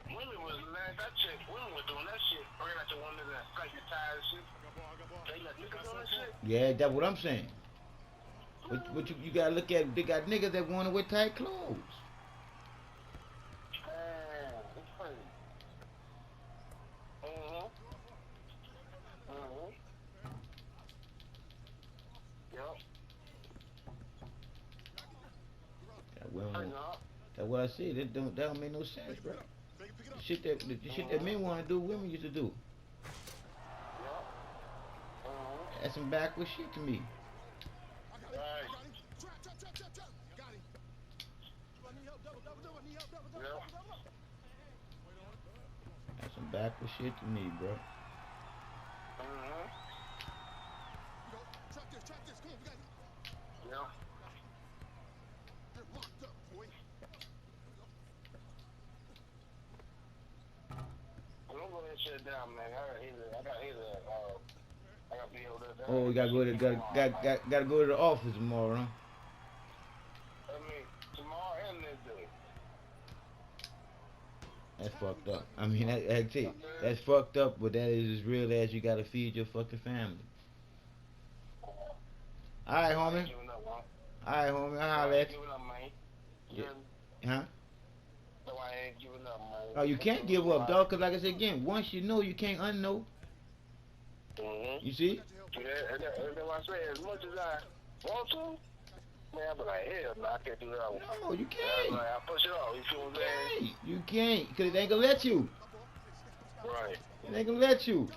women was last I checked, women were doing that shit. Bringing out the women that like the tires and shit. They got niggas doing that shit. Yeah, that's what I'm saying. But you gotta look at, they got niggas that wanna wear tight clothes. Man, it's crazy. Mm-hmm. Mm-hmm. Yep. That women, Hang up. that's what I said. That don't make no sense, bro. The shit that men wanna do, women used to do. Yep. Mm-hmm. That's some backward shit to me. Right. Yep. That's some backward shit to me, bro. Mm-hmm. Yep. Well, don't go ahead and shut it down, man. I gotta hear that. I gotta be able to. Oh, you gotta go to gotta go to the office tomorrow, huh? I mean, tomorrow and this day. That's fucked up. I mean, I tell you, Okay. that's fucked up, but that is as real as you gotta feed your fucking family. Alright, So I ain't homie. giving up, man. Alright, homie. I'll So I holler ain't at giving up, man. you. Yeah. Huh? So I ain't giving up, man. Oh, you can't give up, dog, because like I said again, once you know, you can't unknow. Mm-hmm. You see? Yeah, and that's why I say, as much as I want to, man, I be like, hell, no, I can't do that one. No, you And I be can't. like, I push it off, you feel what I'm saying? You can't, because it ain't gonna let you. Right. It ain't gonna let you.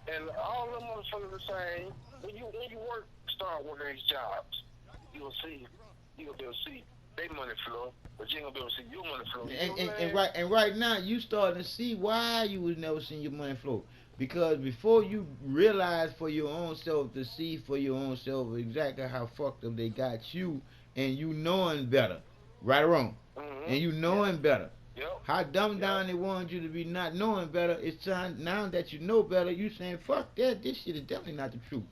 And all them motherfuckers the same. When you start working these jobs, you'll see, you'll be able to see they money flow, but you ain't gonna be able to see your money flow. You know what I'm saying? And right now, you starting to see why you was never seeing your money flow. Because before you realize for your own self to see for your own self exactly how fucked up they got you, and you knowing better, right or wrong, Mm-hmm. and you Yep. knowing better, Yep. how dumbed Yep. down they wanted you to be not knowing better. It's time now that you know better. You saying fuck that. This shit is definitely not the truth.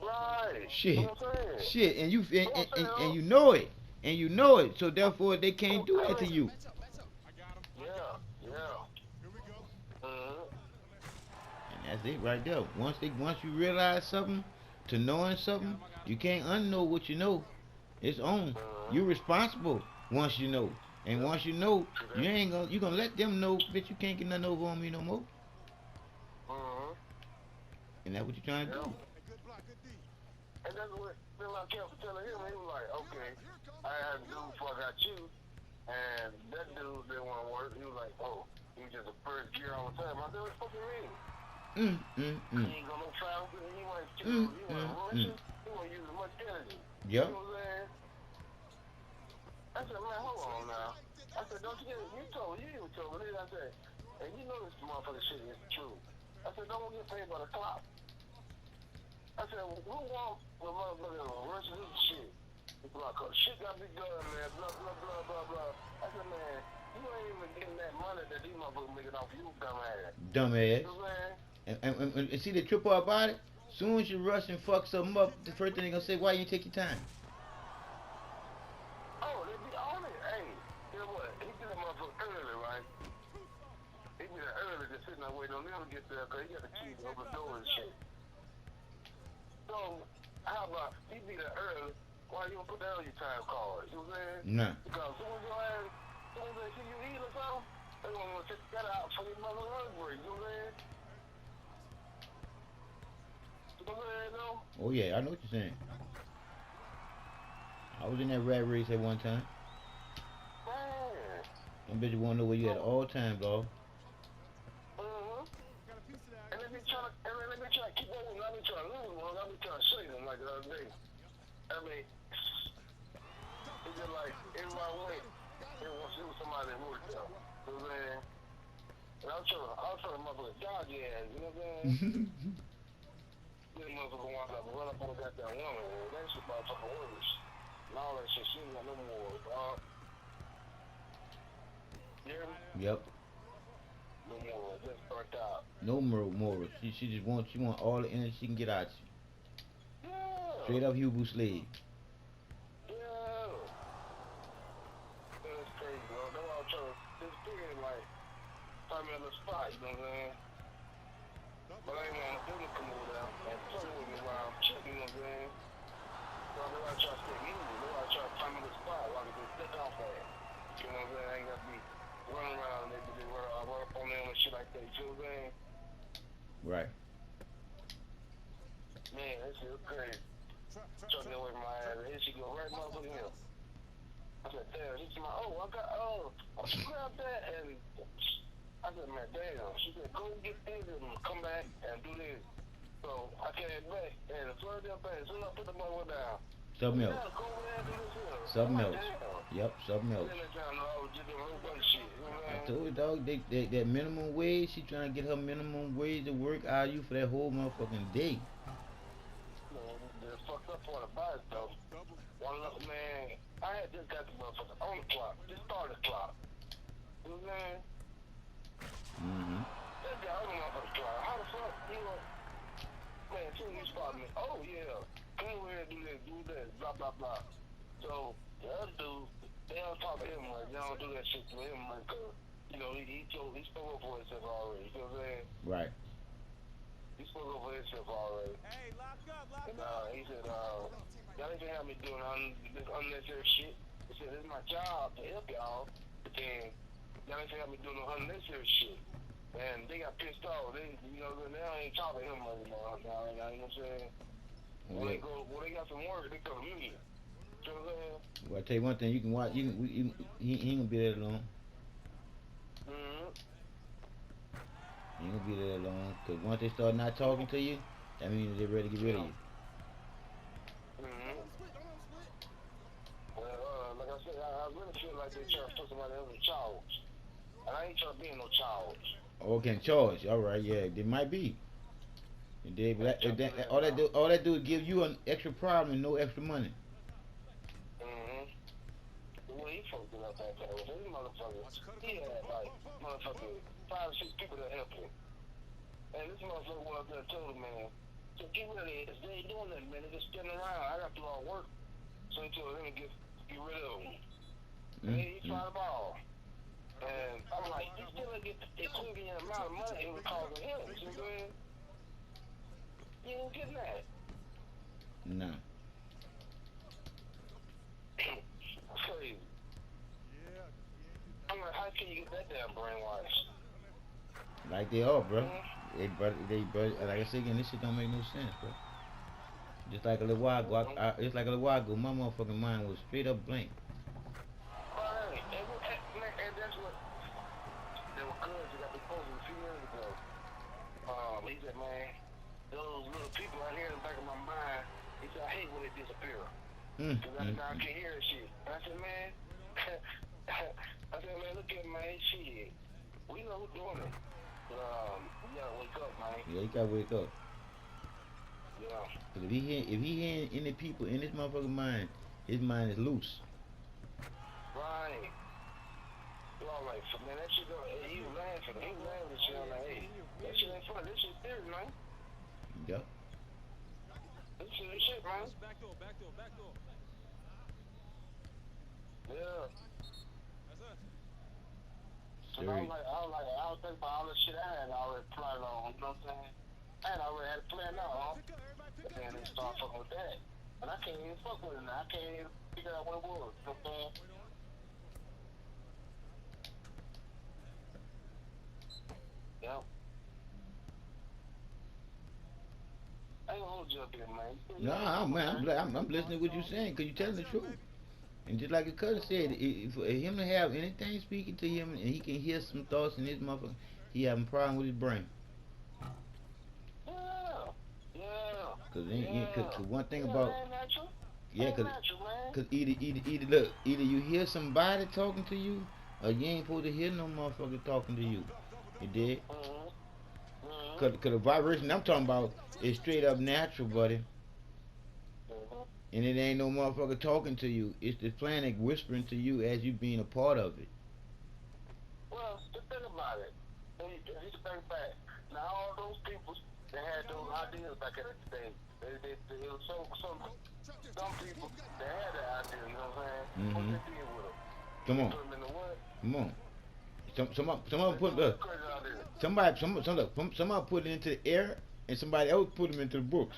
Right. Shit, What I'm saying. shit, and you What I'm saying, and huh? you know it, and you know it. So therefore, they I'm can't do that to telling you. you. Yeah. Yeah. Mm-hmm. And that's it right there. Once you realize something, to knowing something, you can't unknow what you know. It's on. Mm-hmm. You're responsible once you know. And Yep. once you know, See that? you gonna let them know, bitch, you can't get nothing over on me no more. Mm-hmm. And that's what you're trying to Yep. do. And that's what Bill I kept telling him. He was like, okay, I had a dude before I got you, and that dude didn't want to work. He was like, oh, he was just a first gear all the time. I said, what the fuck you mean? He ain't gonna no travel. He wasn't rushing. He wasn't using much energy. You Yep. know what I'm saying? I said, man, hold on now. I said, don't you get it? You even told me. I said, and you know this motherfucker shit is true. I said, don't get paid by the clock. I said, well, who want the motherfucker rushing this shit? He's like, oh, shit gotta be done, man. Blah, blah, blah, blah, blah. I said, man, you ain't even getting that money that these motherfuckers making off you, dumbass. Dumbass. You know what I'm saying? And see the trip about it? Soon as you rush and fuck something up, the first thing they gonna say, why you take your time? Oh, they be on it. Hey, you know what? He did that motherfucker early, right? He be there early, just sitting there waiting on them to get there, because he got the key to open the door and shit. So, how about he be there early? Why you don't put that on your time card? You know what I'm saying? Nah. Because soon as they see you eat or something, they gonna want to take that out for your mother lunch break. You know what I'm saying? You know what I'm saying, though? Oh yeah, I know what you're saying. I was in that rat race at one time. Man. Them bitches wanna know where you at all times, dog. Mm-hmm. And they be trying to keep up with them. I be trying to lose one. I be trying to show them like the other day. I mean, it's just like everybody went. It was somebody that worked there. You know what I'm saying? And I was trying to motherfucker dodge your ass. You know what I'm saying? This motherfucker wound up run up on that woman. Man. That shit motherfucker worse. And all that shit, she ain't got no more. You hear me? Yep. No more. Just burnt out. No more. She want all the energy she can get out you. Yeah. Straight up Hubu slave. Yeah. That's crazy, bro. That's what I was trying to disappear, like, find me on the spot, you know what I'm saying? But I ain't want them to come over there and fuck with me while I'm chilling, you know what I'm saying? So they want to try to stay easy. They want to try to find me the spot while I can just stick off at it. You know what I'm saying? I ain't got to be running around and they run up on them and shit like that, you feel what I'm saying? Right. Man, that shit was crazy. Trying to get away from my ass. And she go right motherfucking him. I said, damn. She said, I grabbed that. And I said, man, damn. She said, go get this and come back and do this. So I came back and the first damn thing, as soon as I put the mother down, Something else. go over there and do this here. Something I'm else. like, damn. Yep, something else. Then that time, I was just doing a whole bunch of shit. You know what I I'm told you, dog, that minimum wage, she trying to get her minimum wage to work out of you for that whole motherfucking day. The fucked up part about it, though. One look, man, I had just got the motherfucker on the clock. Just started the clock. You know what I'm saying? Mm-hmm. That guy on the motherfucking clock. How the fuck, you know? Man, soon as you spot me, oh yeah, come over here and do this, blah, blah, blah. So, the other dude, they don't talk to him like, they don't do that shit to him like, you know, he spoke up for himself already, you know what I'm saying? Right. He spoke up for himself already. Hey, lock up. And he said, y'all ain't gonna have me doing this unnecessary shit. He said, it's my job to help y'all, but then y'all ain't gonna have me doing no unnecessary shit. And they got pissed off. They, you know, they ain't talking to him anymore. Now, you know what I'm saying? When they got some work, they come to me. You know what I'm saying? Well, I tell you one thing, you can watch. He ain't gonna be there long. Mm-hmm. He ain't gonna be there long. Cause once they start not talking to you, that means they're ready to get rid of you. Mm-hmm. Well, like I said, I really feel like they trying to put somebody else in charge. And I ain't trying to be in no charge. Okay, in charge. All right, yeah, they might be. All that do is give you an extra problem and no extra money. Mm-hmm. The way he fucked it up that day, these motherfuckers, he had like motherfucking 5 or 6 people that helped him. And this motherfucker went up there and told him, man, so get rid of this. They ain't doing nothing, man. They just standing around. I got to do all work. So he told him to get rid of them. And he tried them all. And I'm like, you still ain't get the equivalent amount of money it was costing him. You see what I'm saying? You ain't getting that. No. Crazy. I'm like, how can you get that damn brainwashed? Like they are, bro. They like I said again, this shit don't make no sense, bro. Just like a little while ago, my motherfucking mind was straight up blank. Right. And that's what they were good. They got me posted a few years ago. He said, man, those little people out here in the back of my mind, he said, I hate when they disappear. Because I can't hear that shit. And I said, man, look at man, shit. We know who's doing it. You gotta wake up, man. Yeah, you gotta wake up. Yeah. Cause if he hearing any people in his motherfucking mind, his mind is loose. Right. You're all like, so, man, that shit don't, hey, he was laughing. He was laughing at shit. I'm like, hey, that shit ain't funny. This shit serious, man. Yep. This shit, man. Back door. Yeah. That's us. So I was thinking about all the shit I had already planned on, you know what I'm saying? I had already had it planned out, but then they start fucking with that. And I can't even fuck with it now. I can't even figure out what it was, you know what I'm saying? Yep. I ain't gonna hold you up here, man. No, man, I'm listening to what you're saying, cause you're telling the truth. And just like the cousin said, for him to have anything speaking to him, and he can hear some thoughts in his motherfucker, he having a problem with his brain. Cause one thing about cause either you hear somebody talking to you, or you ain't supposed to hear no motherfucker talking to you. You did? Cause the vibration I'm talking about is straight up natural, buddy. And it ain't no motherfucker talking to you. It's the planet whispering to you as you being a part of it. Well, just think about it. If you think back, now all those people that had those ideas back in the day, it was some people that had that idea, you know what I'm saying? What they did with them? Come on. Put them in the what? Come on. Somebody put somebody put it into the air, and somebody else put them into the books.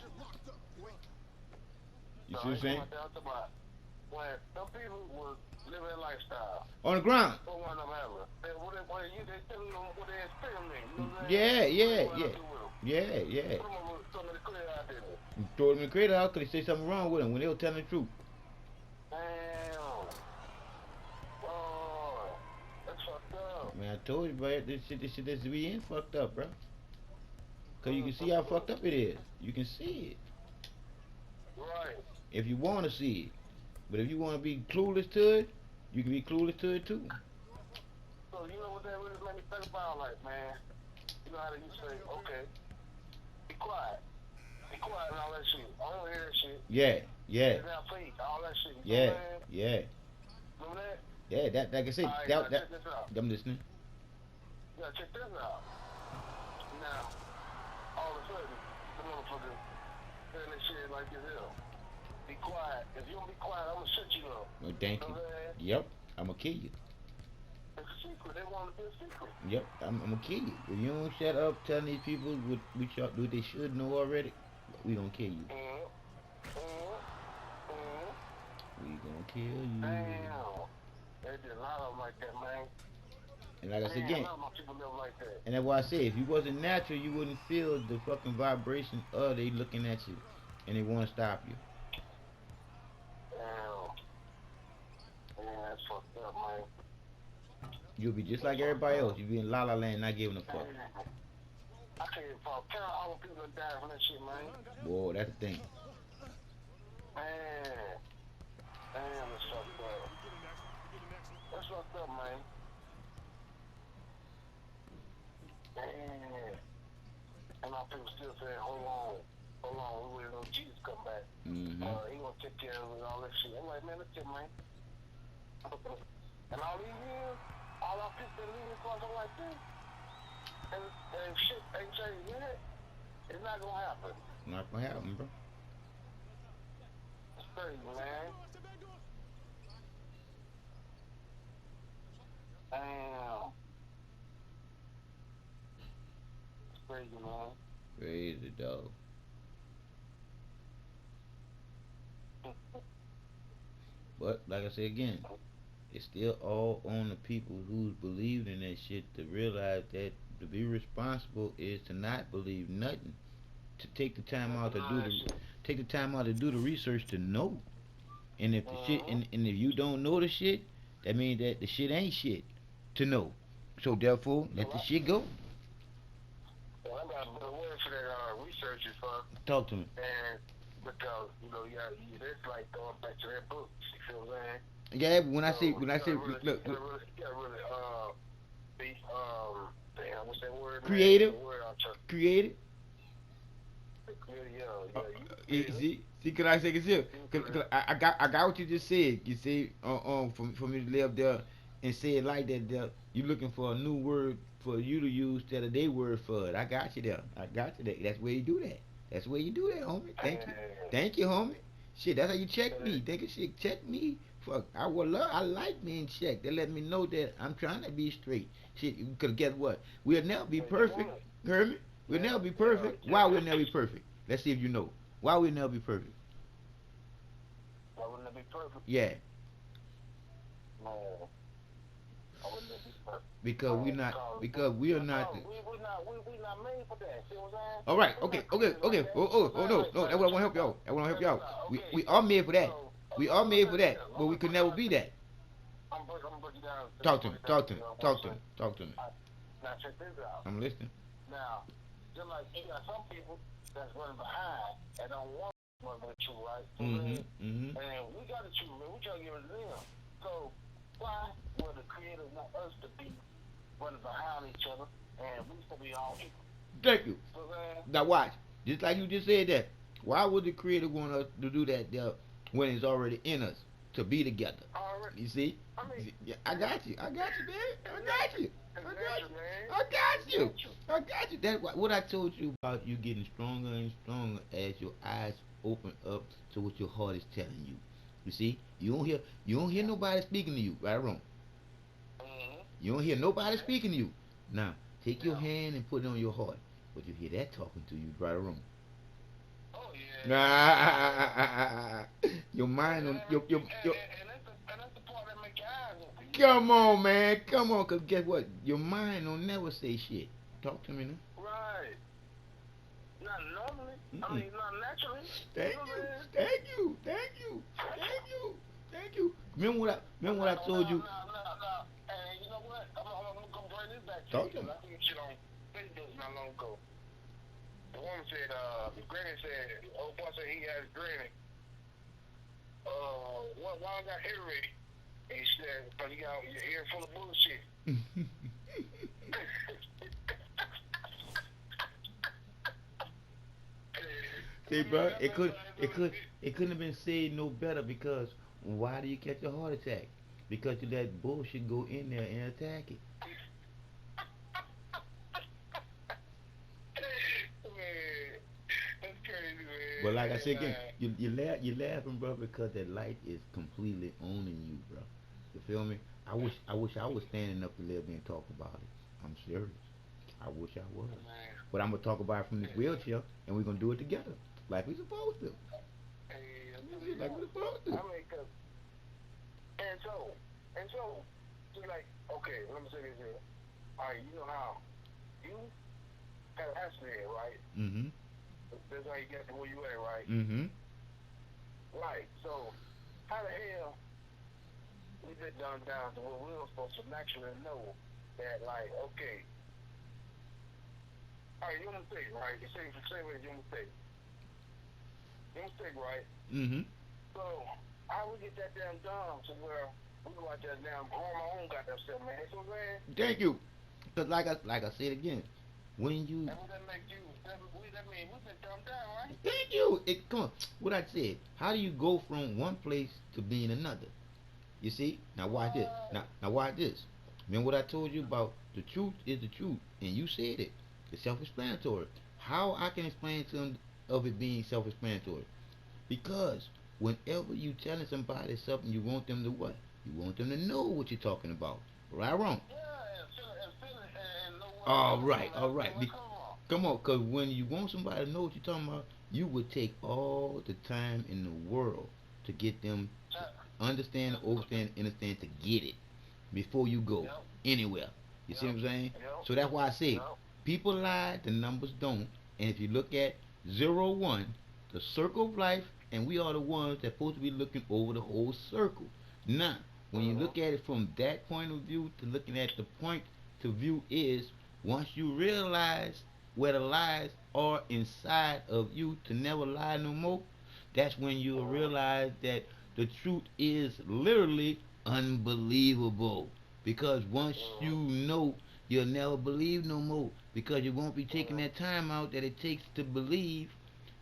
You see what I'm saying? When some people was living a lifestyle. On the ground. For one of them ever. They tell them what they experiment. You know what I'm Yeah, saying? yeah. Put them on some of the clear out there. You throw them in the cradle out because they say something wrong with them when they were telling the truth. Damn. Oh, that's fucked up. Man, I told you, bro, this shit is we ain't fucked up, bro. Cause you can see how fucked up it is. You can see it. Right. If you want to see it. But if you want to be clueless to it, you can be clueless to it too. So you know what that really made me think about, like, man, you know how you say, okay, be quiet and all that shit. I don't hear that shit. Yeah. It's not fake, all that shit. You know what I'm saying? Yeah. Remember that? Yeah, that like I said, Alright, that check this out. I'm listening. Yeah, check this out. Now, all of a sudden, the motherfucker saying this shit like this here. Be quiet. If you don't be quiet, I'm gonna shut you up. Well, thank you. Yep, I'm gonna kill you. It's a secret. They want it to be a secret. Yep, I'm gonna kill you. If you don't shut up telling these people what they should know already, we gonna kill you. We gonna kill you. Damn. There's a lot of them like that, man. And like I said again, a lot of my people live like that. and that's why I say, if you wasn't natural, you wouldn't feel the fucking vibration of they looking at you, and they want to stop you. Damn. Man, that's fucked up, man. You'll be just like everybody else. You'll be in La La Land, not giving a fuck. I can't fuck. Tell all the people that died from that shit, man. Boy, that's the thing. Man. Damn, that's fucked up. That's fucked up, man. Man. And our people still saying, hold on, we waiting on Jesus to come back. Mm-hmm. He gonna take care of it and all that shit. I'm like, man, look at man. And all these years, all our people been leaving because I'm like this. And shit ain't changed yet. It's not gonna happen. Not gonna happen, bro. It's crazy, man. Damn. It's crazy, man. Crazy dog. But like I said again, it's still all on the people who believed in that shit to realize that to be responsible is to not believe nothing. To take the time out to do the research to know. And if the shit and if you don't know the shit, that means that the shit ain't shit to know. So therefore, let the shit go. Well, I got a word for that researchers, fuck. Talk to me. And because, you know, it's like going back to that book. You feel what I'm saying? Yeah, but when I say, look, look, damn, what's that word? Creative. Man? Word creative. Yeah. See, can I say this here? Cause I got what you just said. You see, for me to live there and say it like that, there, you looking for a new word for you to use instead of their word for it. I got you there. That's where you do that. That's where you do that, homie. Thank you, homie. Shit, that's how you check me. Think of shit, check me. Fuck, I like being checked. They let me know that I'm trying to be straight. Shit, because guess what? We'll never be perfect. You heard me? We'll never be perfect. Why we'll never be perfect? Let's see if you know. Why we'll never be perfect? Why wouldn't it be perfect? Yeah. No. Why wouldn't it be perfect? Because we are not. We're not made for that. See what I'm saying? All right. Okay. No. That's what I want to help y'all. We are made for that. We are made for that, but we could never be that. I'm breaking down. Talk to me. Now check this out. I'm listening. Now, just like you got some people that's running behind and don't want to run with the truth, right? And we got the truth, man. We try to give it to them. So why would the Creator want us to be running behind each other and we supposed to be all equal? Thank you. So, Now watch. Just like you just said that. Why would the Creator want us to do that there when it's already in us to be together? You see? I got you, man. I got you. That's what I told you about you getting stronger and stronger as your eyes open up to what your heart is telling you. You see? You don't hear nobody speaking to you, right or wrong. You don't hear nobody speaking to you. Now, take your Yeah. hand and put it on your heart. But you hear that talking to you right or wrong. Oh Ah, your mind on your and that's the part that make your eyes open. You know what I'm come saying? on, man, come on, cause guess what? Your mind don't never say shit. Talk to me now. Right. Not normally. I Mm-mm. mean, not naturally. You Thank know what you, I'm saying? thank you, thank you, thank you, thank you. Remember what I No, told no, you? no, no, no. And you know what? I'm gonna bring this back to you Talk to because me. I think shit on Facebook not long ago. The woman said, Granny said, old boy said he had his granny. Why I got hair ready? And he said, but you got your ear full of bullshit. See, bro, it couldn't have been said no better because why do you catch a heart attack? Because you let bullshit go in there and attack it. Man, that's crazy, But man. like I Hey, said again, man. you laughing, bro, because that light is completely owning you, bro. You feel me? I wish I was standing up to live and talk about it. I'm serious. I wish I was. Man. But I'm gonna talk about it from this wheelchair, and we're gonna do it together, like we supposed to. Hey, I tell Yeah, you like we what. supposed I to. mean, cause, and so, so like, okay, let me say this here. All right, you know how you had an accident, right? Mhm. That's how you get to where you at, right? Mhm. Right. So, how the hell we get down to where we were supposed to naturally know that, like, okay, all right, you're a mistake, right? You say what you're a mistake. You're a mistake, right? Mhm. So, how we get that damn done to where we go out there damn growing my own goddamn self, man? You know what I'm saying? Thank you. Cause like I said again, when you And what that make you, that mean we been dumbed down, right? thank you, it come on. What I said. How do you go from one place to being another? You see? Now watch this. Right. Now watch this. Remember what I told you about the truth is the truth, and you said it. It's self-explanatory. How I can explain to them of it being self-explanatory? Because whenever you telling somebody something, you want them to what? You want them to know what you're talking about. Right or wrong? Yeah, and feel it, and know where it's All coming right, from, all and right. where it come from. Come on, cause when you want somebody to know what you're talking about, you would take all the time in the world to get them to Uh, understand, overstand, understand, to get it before you go yep, anywhere. You see yep, what I'm saying? yep, So that's why I say yep. people lie, the numbers don't. And if you look at 0, 1, the circle of life, and we are the ones that supposed to be looking over the whole circle. Now, when you Mm-hmm. look at it from that point of view to looking at the point to view is once you realize where the lies are inside of you to never lie no more, that's when you'll Mm-hmm. realize that the truth is literally unbelievable. Because once you Mm-hmm. know, you'll never believe no more. Because you won't be taking Mm-hmm. that time out that it takes to believe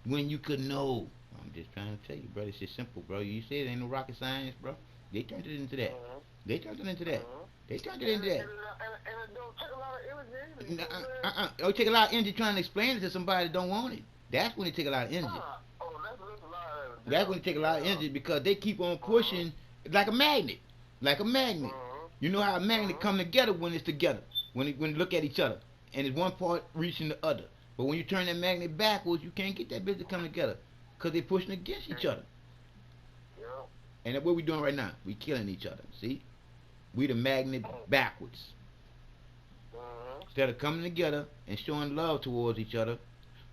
when you could know. I'm just trying to tell you, bro. It's just simple, bro. You say it ain't no rocket science, bro. They turned it into that. Mm-hmm. They turned it into that. Mm-hmm. They turned it And, into it- that. and, it- and it don't take a lot of energy either, you know what I'm saying? It would take a lot of energy trying to explain it to somebody that don't want it. That's when it take a lot of energy. Oh, that's a lot of energy, That's when it take a yeah, lot of yeah. energy because they keep on Mm-hmm. pushing like a magnet, like a magnet. Mm-hmm. You know how a magnet Mm-hmm. come together when it's together, when you look at each other, and it's one part reaching the other. But when you turn that magnet backwards, you can't get that bitch to come together because they're pushing against each other. Yeah. And that's what we doing right now. We killing each other. See, we the magnet backwards. Mm-hmm. Instead of coming together and showing love towards each other,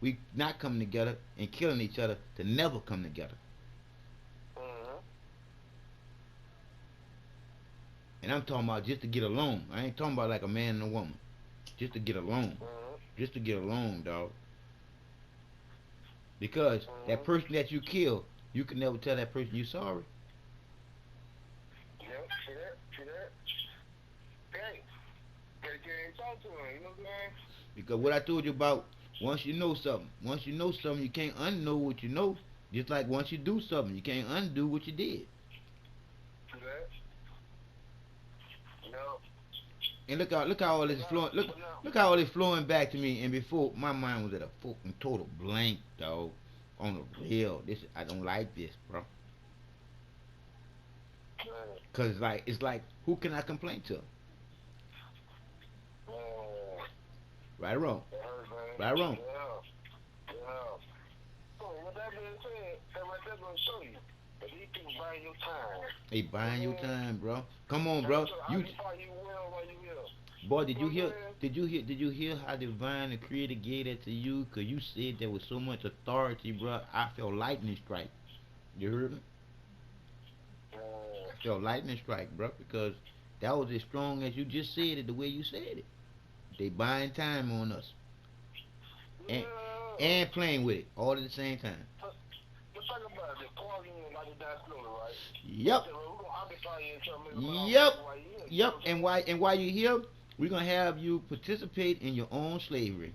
we not coming together and killing each other to never come together. Mm-hmm. And I'm talking about just to get along. I ain't talking about like a man and a woman. Just to get along. Mm-hmm. Just to get along, dog. Because that Mm-hmm. person that you kill, you can never tell that person you sorry. Yep, see that? See that? Hey, can't talk to him, you know what I'm saying? Because what I told you about, once you know something, you can't unknow what you know. Just like once you do something, you can't undo what you did. See that? Yep. And look how all But this is flowing. but now, Look how all this flowing back to me. And before my mind was at a fucking total blank, dog. On the real, this I don't like this, bro. man, Cause it's like who can I complain to? Right or wrong? It hurts, man. Right or wrong? Yeah. So with that being said, that right there gonna show you that these people buying your time. They buying your time, bro. Come on, bro. You will while you will. Boy, did you hear? Did you hear how divine the Creator gave that to you? Cause you said there was so much authority, bro. I felt lightning strike. You heard me? I felt lightning strike, bro. Because that was as strong as you just said it. The way you said it. They buying time on us, and playing with it all at the same time. Let's talk about it. Pausing and like that slowly, right? Yep. Yep. And while you're here, we're gonna have you participate in your own slavery,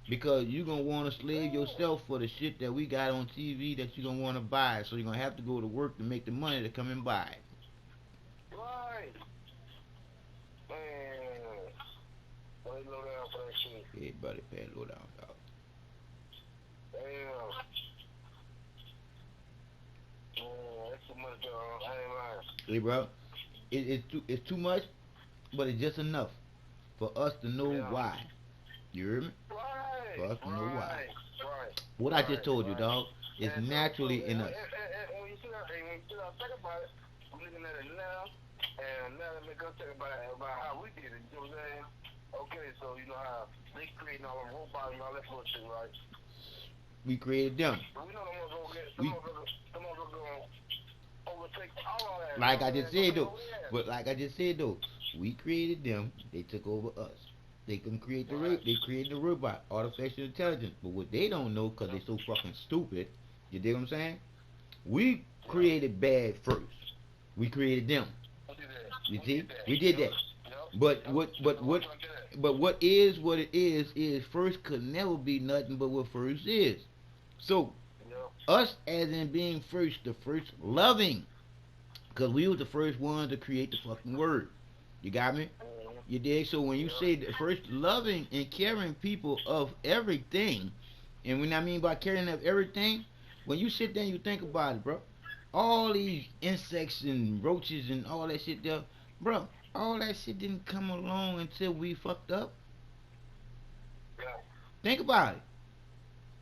because you're gonna want to slave yourself for the shit that we got on TV that you're gonna want to buy. So you're gonna have to go to work to make the money to come and buy it. Right. Man. Pay low down for that shit. Hey, buddy, pay low down, dog. Damn. That's too much, dog. I ain't lying. Hey, bro, it's too much, but it's just enough for us to know why. You hear me? Right. For us to know why. Right. What I just told you, dog, is naturally in us. And when you sit down think about it, I'm looking at it now, and now let me go think about how we did it. You know what I'm saying? Okay, so you know how they creating all the robots and all that bullshit, right? We created them. But we know them motherfuckers gonna overtake all that. Like I just said though, we created them. They took over us. They can create they created the robot, artificial intelligence. But what they don't know, cause they so fucking stupid. You dig what I'm saying? We created bad first. We created them. You see? We did that. But what it is first could never be nothing but what first is. So us as in being first, the first loving, because we was the first one to create the fucking word. You got me? You dig? So when you say the first loving and caring people of everything, and when I mean by caring of everything, when you sit there and you think about it, bro, all these insects and roaches and all that shit there, bro, all that shit didn't come along until we fucked up. Think about it.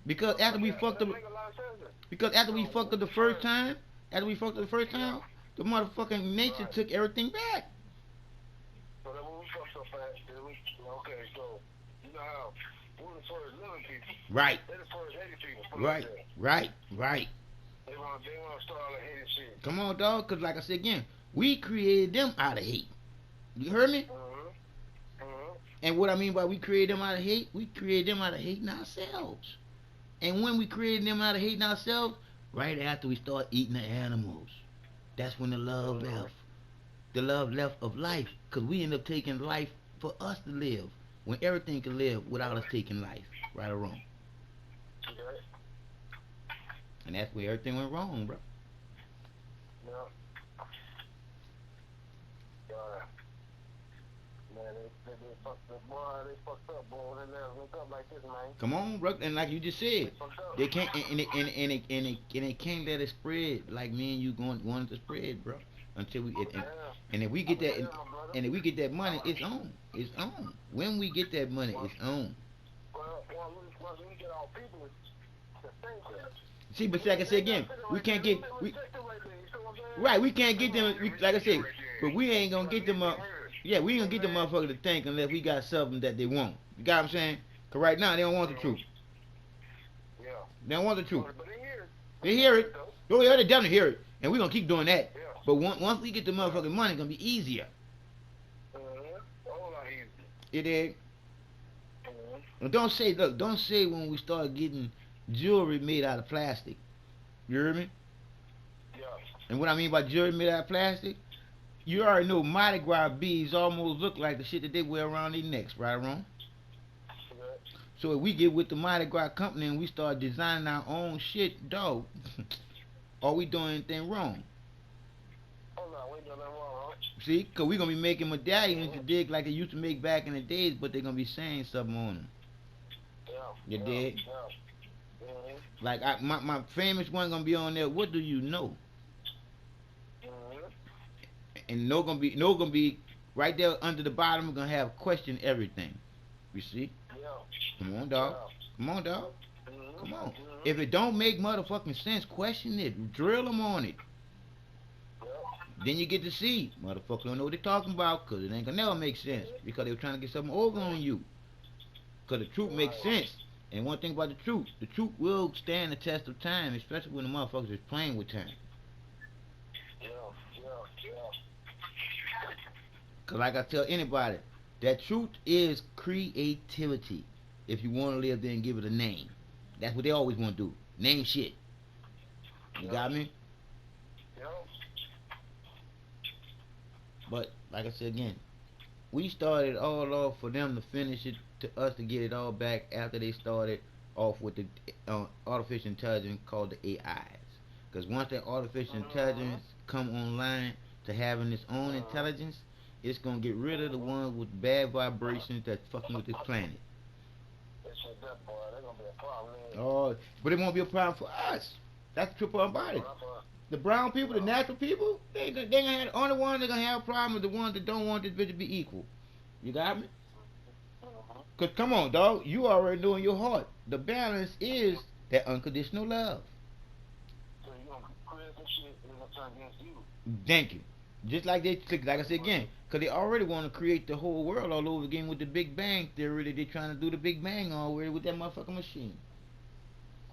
Because after we fucked up, the first time, the motherfucking nature took everything back. So that when we fucked so fast, okay, so you know how we're the first living people. Right. They're the first hated people. Right. They want to start all the hated shit. Come on, dog, because like I said again, we created them out of hate. You heard me? And what I mean by we created them out of hate, we created them out of hating ourselves. And when we created them out of hating ourselves, right after we start eating the animals, that's when the love left. The love left of life, because we end up taking life for us to live, when everything can live without us taking life, right or wrong. And that's where everything went wrong, bro. Man, they fucked up, boy. They never wake up like this, man. Come on, bro. And like you just said, they can't, and they can't let it spread like me and you wanted to spread, bro. Until we, and if we get that, and if we get that money, it's on. It's on. When we get that money, it's on. Once we get our people to think that. See, but like I said again, we can't get we can't get them. Like I said, but we ain't gonna get them up. Yeah, we ain't gonna get the motherfucker to think unless we got something that they want. You got what I'm saying? Cause right now they don't want the truth. Yeah. They don't want the truth. But they hear it. They hear it. Oh yeah, they definitely hear it, and we gonna keep doing that. Yeah. But once we get the motherfucking money, it's gonna be easier. A whole lot easier. It is. And don't say when we start getting jewelry made out of plastic. You hear me? Yeah. And what I mean by jewelry made out of plastic, you already know Mardi Gras beads almost look like the shit that they wear around their necks, right or wrong? Yeah. So if we get with the Mardi Gras company and we start designing our own shit, dog, are we doing anything wrong? Oh no, we ain't doing nothing wrong, huh? See, because we're going to be making medallions to dig like they used to make back in the days, but they're going to be saying something on them. Yeah. You dig? Yeah. Like my famous one going to be on there, what do you know? And no gonna be right there under the bottom, we're gonna have question everything. You see? Yeah. Come on, dog. Come on, dog. Come on. If it don't make motherfucking sense, question it. Drill them on it. Then you get to see. Motherfucker don't know what they're talking about because it ain't gonna never make sense because they were trying to get something over on you. Because the truth makes sense. And one thing about the truth will stand the test of time, especially when the motherfuckers is playing with time. Yeah. Because like I tell anybody, that truth is creativity. If you want to live, then give it a name. That's what they always want to do. Name shit. You got me? But like I said again, we started all off for them to finish it, to us to get it all back after they started off with the artificial intelligence called the AIs. Because once that artificial intelligence come online to having its own intelligence, it's gonna get rid of the ones with bad vibrations that's fucking with this planet. Oh, but it won't be a problem for us. That's the triple about it. The brown people, the natural people, they gonna have the only one that gonna have a problem with the ones that don't want this bitch to be equal. You got me? Cause come on, dog, you already know in your heart the balance is that unconditional love. So you gonna create some shit and it's gonna turn against you. Thank you. Just like they, like I said again, cause they already want to create the whole world all over again with the Big Bang theory. They trying to do the Big Bang already with that motherfucking machine.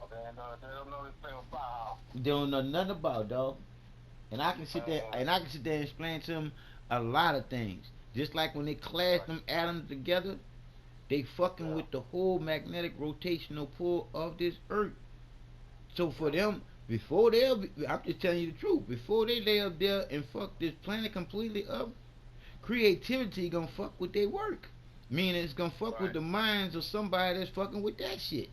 Okay, and they don't know anything about. They don't know nothing about, dog. And I can sit there and explain to them a lot of things. Just like when they clash them atoms together, they fucking with the whole magnetic rotational pull of this earth. So for them, before I'm just telling you the truth, before they lay up there and fuck this planet completely up, creativity gonna fuck with their work. Meaning it's gonna fuck with the minds of somebody that's fucking with that shit.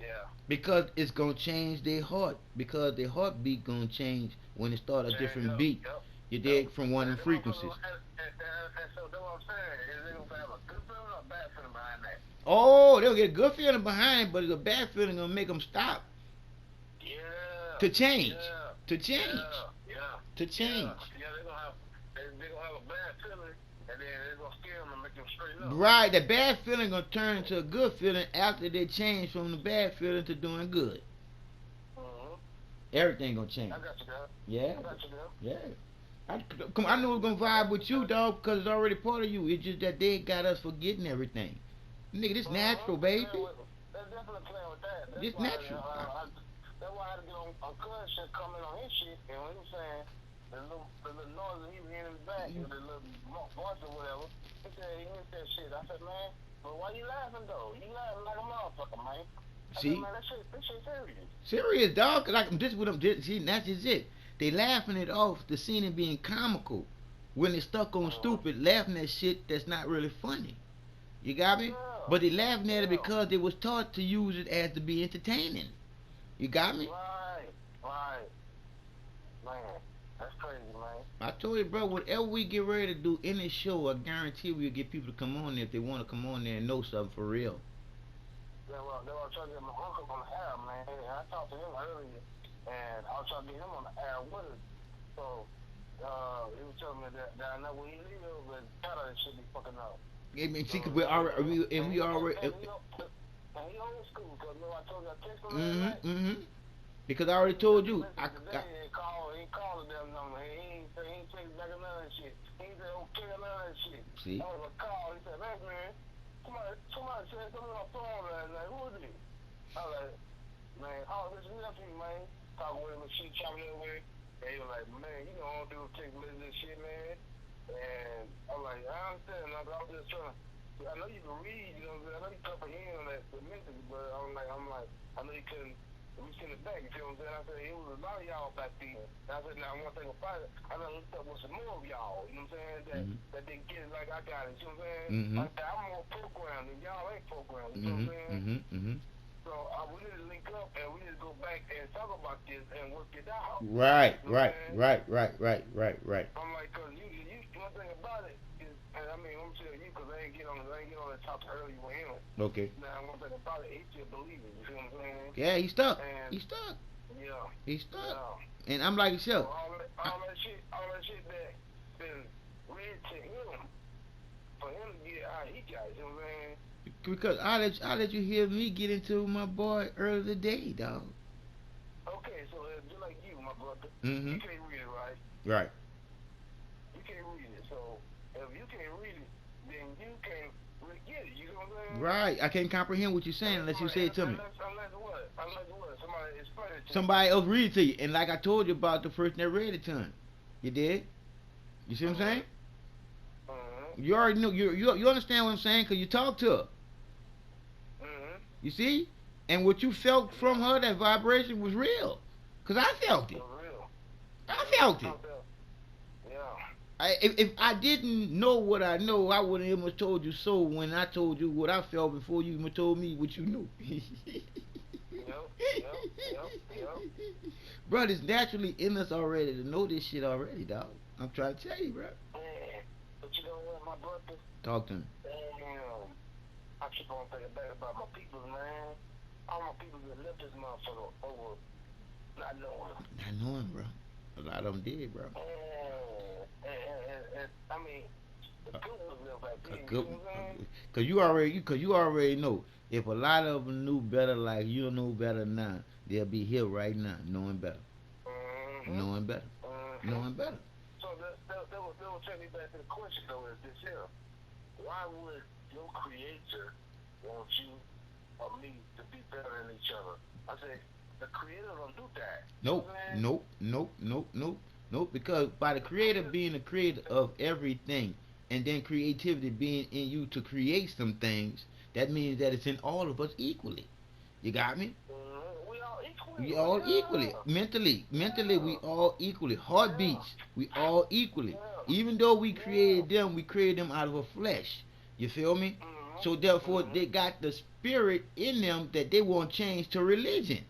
Yeah. Because it's gonna change their heart. Because their heartbeat gonna change when it start a different beat. You dig? From one of the frequencies. And so that's what I'm saying. Is they gonna have a good feeling or a bad feeling behind that? Oh, they'll get a good feeling behind it, but it's a bad feeling gonna make them stop. Yeah. To change. Yeah. To change. Yeah. To change. Yeah, they're gonna have a bad feeling, and then they're gonna scare them and make them straighten up. Right, the bad feeling gonna turn into a good feeling after they change from the bad feeling to doing good. Everything gonna change. I got you, girl. Yeah. I got you, girl. Yeah. I knew it was gonna vibe with you, dog, because it's already part of you. It's just that they got us forgetting everything. Nigga, this natural, baby. They're definitely playing with that. That's this why, natural. That's why I had to get on Cuz shit coming on his shit, and when he was saying the little noise that he was hearing in his back, the little voice or whatever, he said he missed that shit. I said, man, but why you laughing though? You laughing like a motherfucker, man. See? Man, that shit serious. Serious, dog. Like this, what I'm just see. That's just it. They laughing it off the scene and being comical when they stuck on stupid, laughing at shit that's not really funny. You got me? Yeah. But they laughing at it because they was taught to use it as to be entertaining. You got me? Right. Man, that's crazy, man. I told you, bro. Whatever we get ready to do in this show, I guarantee we'll get people to come on there if they want to come on there and know something for real. They were trying to get my uncle on the air, man. I talked to him earlier, and I was trying to get him on the air with us. So, he was telling me that I know where he lives, but Canada should be fucking up. I mean, see, cause we already, and we already. And he old school, because I told you I texted him. Because I already told you. He called them number. He ain't take back none of that shit. He ain't said okay none of that shit. See? I was a call. He said, hey man, somebody said something on my phone last night. Who is it? I was like, man, this is nephew, man. Talking with him and shit, chopping it with him. And he was like, man, you know I don't do text messages and shit, man. And I'm like, I understand, I was just trying to, I know you can read, you know what I'm saying? I know you comprehend on that the message, but I'm like, I know you couldn't, we send it back, you feel what I'm saying? I said, it was a lot of y'all back then. And I said, now one thing about it, I done looked up with some more of y'all, you know what I'm saying? That didn't get it like I got it, you know what I'm saying? I said, I'm more programmed than y'all ain't programmed, you know what I'm saying? So we need to link up and we need to go back and talk about this and work it out. Right. I'm like, cause you one thing about it is, and I mean, I'm telling you, cause I ain't get on that topic earlier with him. Okay. Now one thing about it, he still believes it. You feel what I'm saying? Yeah, he's stuck. And He's stuck. Yeah. He's stuck. Yeah. And I'm like yourself. So all that shit that been read to him for him to get how he got. You know what I'm saying? Because I let you hear me get into my boy earlier today, dog. Okay, so just like you, my brother, Mm-hmm. you can't read it, right? Right. You can't read it. So if you can't read it, then you can't really get it. You know what I'm saying? Right. I can't comprehend what you're saying unless you say it to me. Unless what? Unless what? Somebody explain it to Somebody else read it to you. And like I told you about the person that read it to him. You did? You see what I'm saying? You already know. You understand what I'm saying? Because you talked to her. You see? And what you felt from her, that vibration was real. Because I felt it. I felt it. If I didn't know what I know, I wouldn't even have told you so when I told you what I felt before you even told me what you knew. Bro, it's naturally in us already to know this shit already, dog. I'm trying to tell you, bro. But you know what, my brother? Talk to me. Damn. I keep on thinking back about my people, man. All my people that left this motherfucker over not knowing. Not knowing, bro. A lot of them did, bro. And I mean, the good ones live back then. A good You know what I'm saying? Cause you already know. If a lot of them knew better, like you know better now, they'll be here right now, knowing better, knowing better, knowing better. So that will take me back to the question though, is this here. Why would your creator want you or me to be better than each other? I said, the creator don't do that. Nope. Because by the creator being the creator of everything, and then creativity being in you to create some things, that means that it's in all of us equally. You got me? We all equally. We all equally. Mentally, we all equally. Heartbeats, we all equally. Even though we created them out of a flesh. You feel me? So therefore, they got the spirit in them that they won't change to religion.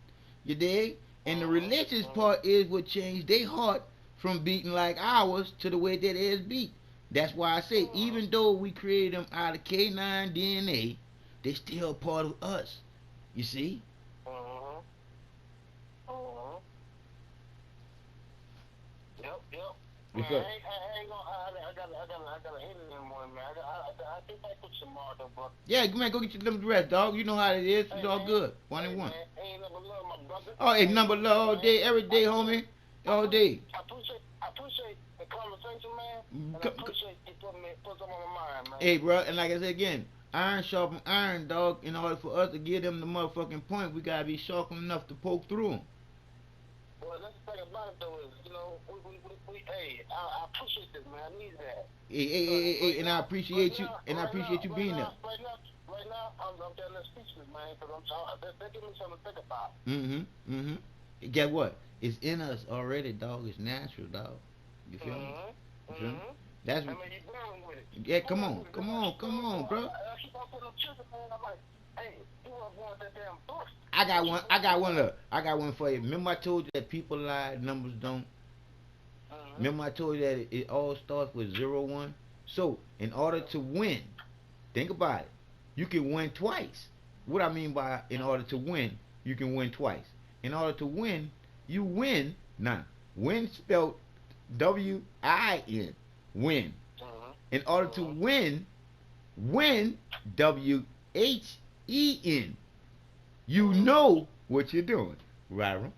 You dig? And the religious part is what changed their heart from beating like ours to the way that theirs beat. That's why I say, even though we created them out of kNOw DNA, they still part of us. You see? Yep. Because Man, I ain't gonna. I gotta hit it in the morning, man. I think I put some more though, bro. yeah, man, go get your them rest, dog. You know how it is. It's all good. One and one. Oh, it's number love all day, every day, homie. All day. I appreciate the conversation, man. And I appreciate you put something on my mind, man. Hey, bro, and like I said again, iron sharpen iron, dog. In order for us to give them the motherfucking point, we gotta be sharp enough to poke through them. Well, that's the thing about it, though, is, you know, hey, I appreciate this, man. I need that. Hey, and I appreciate you, and I appreciate you being there. Right now, I'm down there speechless, man, because they're giving me something to think about. Guess what? It's in us already, dog. It's natural, dog. You feel me? You feel me? That's what. I mean, you're born with it. Yeah, come on, bro. I keep on putting up children, man. I'm like, hey, you weren't born with that damn book. I got one for you. Remember I told you that people lie, numbers don't? Remember I told you that it all starts with 0, 1? So, in order to win, think about it. You can win twice. What I mean by in order to win, you can win twice. In order to win, you win. Now, win spelled W-I-N. Win. In order to win, W-H-E-N. You know what you're doing. Right or wrong?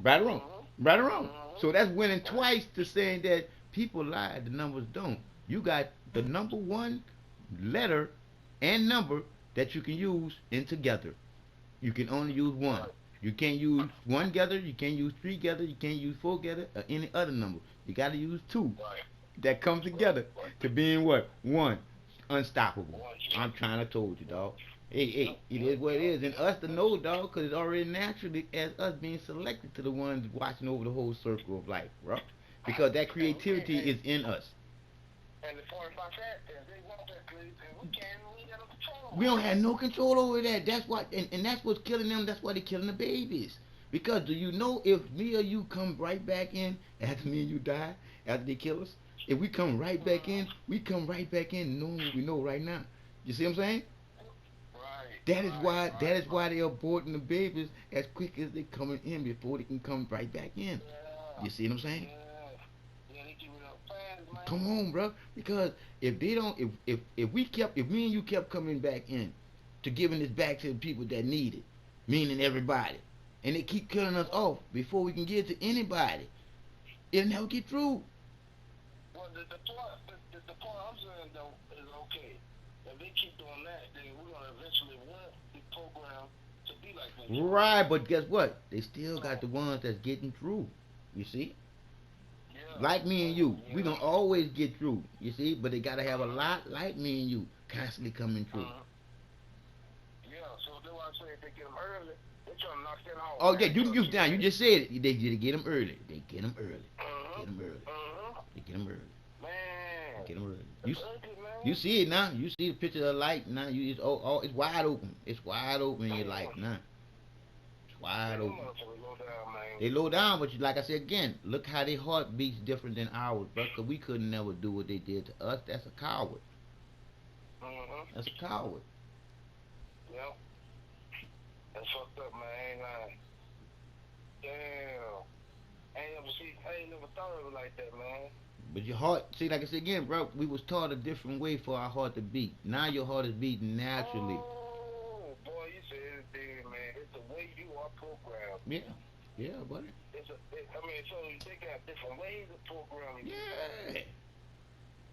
Right or wrong? Right or wrong? So that's winning twice to saying that people lie, the numbers don't. You got the number one letter and number that you can use in together. You can only use one. You can't use one together, you can't use 3 together, you can't use 4 together, or any other number. You got to use 2 that come together to being what? 1. Unstoppable. I'm trying to told you, dog. Hey, it is what it is. And us to know, dog, because it's already naturally as us being selected to the ones watching over the whole circle of life, bro. Because that creativity is in us. And the point about that is they want that creativity, we can't really get control. We don't have no control over that. That's what, and that's what's killing them. That's why they're killing the babies. Because do you know if me or you come right back in after me and you die, after they kill us, if we come right back in, we come right back in knowing what we know right now. You see what I'm saying? That is why they're aborting the babies as quick as they coming in before they can come right back in. You see what I'm saying? Yeah, they give it up fast, man. Come on, bro. Because if they don't, if me and you kept coming back in to giving this back to the people that need it, meaning everybody, and they keep killing us off before we can get it to anybody, it'll never get through. Well, the part I'm saying though is okay. If they keep doing that, then we're gonna eventually want the program to be like that. Right, but guess what? They still got the ones that's getting through. You see? Yeah. Like me and you, Yeah. we gonna always get through. You see? But they gotta have a lot like me and you constantly coming through. Yeah, so that's why I say if they get them early, they trying to knock that off. Oh yeah, you can use down. You just said it. They get them early. They get them early. Get them early. They get them early. Man. Get them early. That's ugly, man. You see it now. You see the picture of the light now. You it's wide open. It's wide open in your life now. It's wide Them open. motherfuckers low down, man. They low down, but like I said again, look how their heart beats different than ours, bro. Cause we couldn't never do what they did to us. That's a coward. That's a coward. Yep. That's fucked up, man. I ain't lying. Damn. I ain't never thought of it like that, man. But your heart, see, like I said again, bro, we was taught a different way for our heart to beat. Now your heart is beating naturally. Oh, boy, you said everything, man. It's the way you are programmed. Yeah, buddy. So they got different ways of programming. Yeah.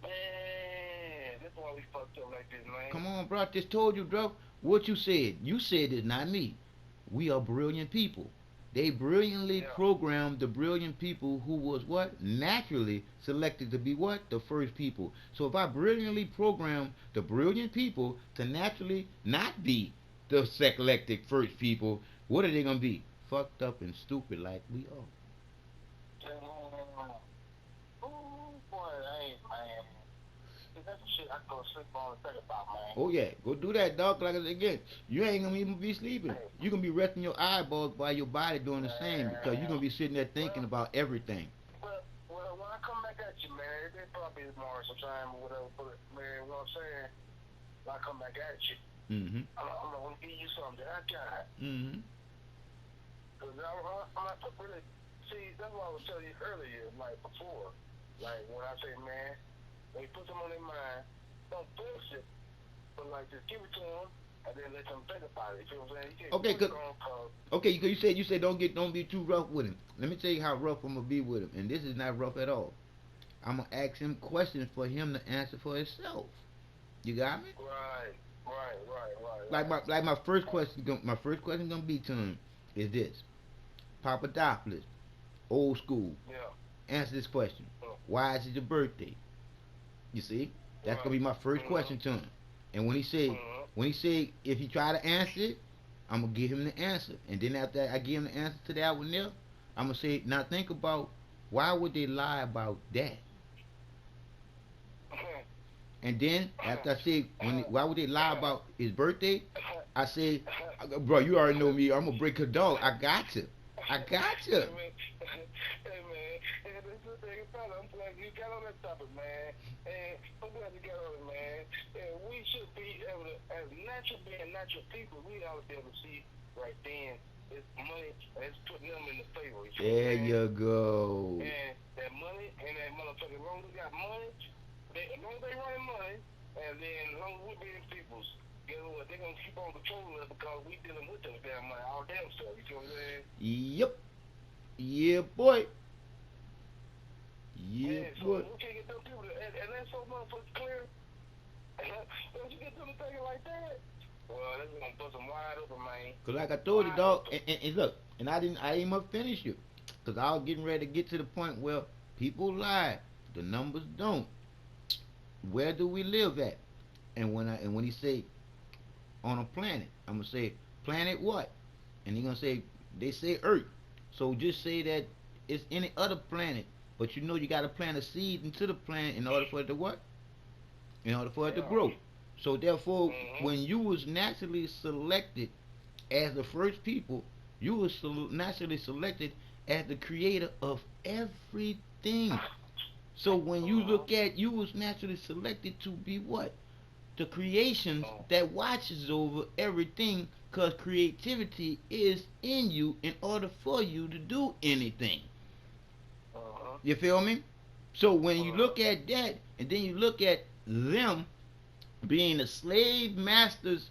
Man, that's why we fucked up like this, man. Come on, bro. I just told you, bro. What you said. You said it, not me. We are brilliant people. They brilliantly programmed the brilliant people who was what? Naturally selected to be what? The first people. So if I brilliantly program the brilliant people to naturally not be the selected first people, what are they going to be? Fucked up and stupid like we are. Oh, boy, man. That's the shit I go sleep on and think about, man. Oh yeah, go do that, dog. Like I said again, you ain't gonna even be sleeping. You gonna be resting your eyeballs while your body doing the same because you gonna be sitting there thinking about everything. Well, when I come back at you, man, it probably is more sometime or whatever. But man, what I'm saying, when I come back at you, I'm gonna give you something that I got. Cause I'm not really see. That's what I was telling you earlier, like before, like when I say, man. They put them on their mind, don't bullshit, but like just give it to them and then let them think about it. You know what I'm saying? You can't you said don't be too rough with him. Let me tell you how rough I'm gonna be with him, and this is not rough at all. I'm gonna ask him questions for him to answer for himself. You got me? Right. My first question gonna be to him is this: Papadopoulos, old school. Yeah. Answer this question. Why is it your birthday? You see, that's gonna be my first question to him. And when he say if he try to answer it, I'm gonna give him the answer. And then after I give him the answer to that one there, I'm gonna say, now think about why would they lie about that? And then after I say why would they lie about his birthday, I say, bro, you already know me. I'm gonna break her dog. I got you. I'm glad you got on that topic, man. And I'm glad you got on it, man. And we should be able to, as being natural people, we ought to be able to see right then it's money, it's putting them in the favor. There you go. And that money, and that motherfucker, as long as we got money, as long as they running money, and then as long as we're being peoples, guess what? They're going to keep on controlling us because we dealing with them damn money, all damn stuff. You know what I'm saying? Yep. Yeah, boy. Yeah, so we can't get them people to, and that's so motherfucking clear. Don't you get them to thinking like that? Well, that's gonna bust them wide open, man. Cause like I told you, dog, and look, and I didn't even finish you, cause I was getting ready to get to the point where people lie, the numbers don't. Where do we live at? And when he say on a planet, I'm gonna say planet what? And he gonna say they say Earth. So just say that it's any other planet. But you know you got to plant a seed into the plant in order for it to what? In order for it to grow. So therefore, when you was naturally selected as the first people, you was naturally selected as the creator of everything. So when you look at, you was naturally selected to be what? The creations that watches over everything, because creativity is in you in order for you to do anything. You feel me? So when you look at that, and then you look at them being the slave master's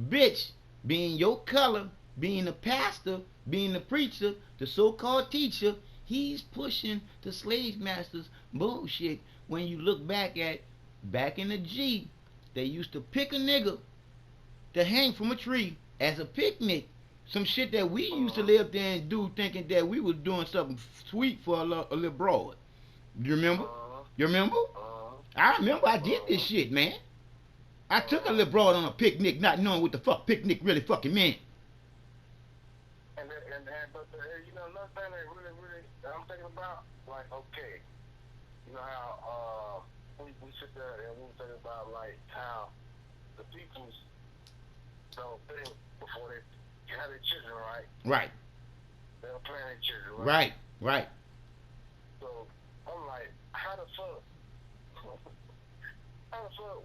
bitch, being your color, being the pastor, being the preacher, the so-called teacher, he's pushing the slave master's bullshit. When you look back in the G, they used to pick a nigga to hang from a tree as a picnic. Some shit that we used to live there and do, thinking that we was doing something sweet for a little broad. You remember? You remember? I remember I did this shit, man. I took a little broad on a picnic, not knowing what the fuck picnic really fucking meant. But you know, another thing that really I'm thinking about, like, okay, you know how we sit there and we think about like how the peoples don't think before they have their children, right? Right. They don't plan their children, right? Right. So I'm like, how the fuck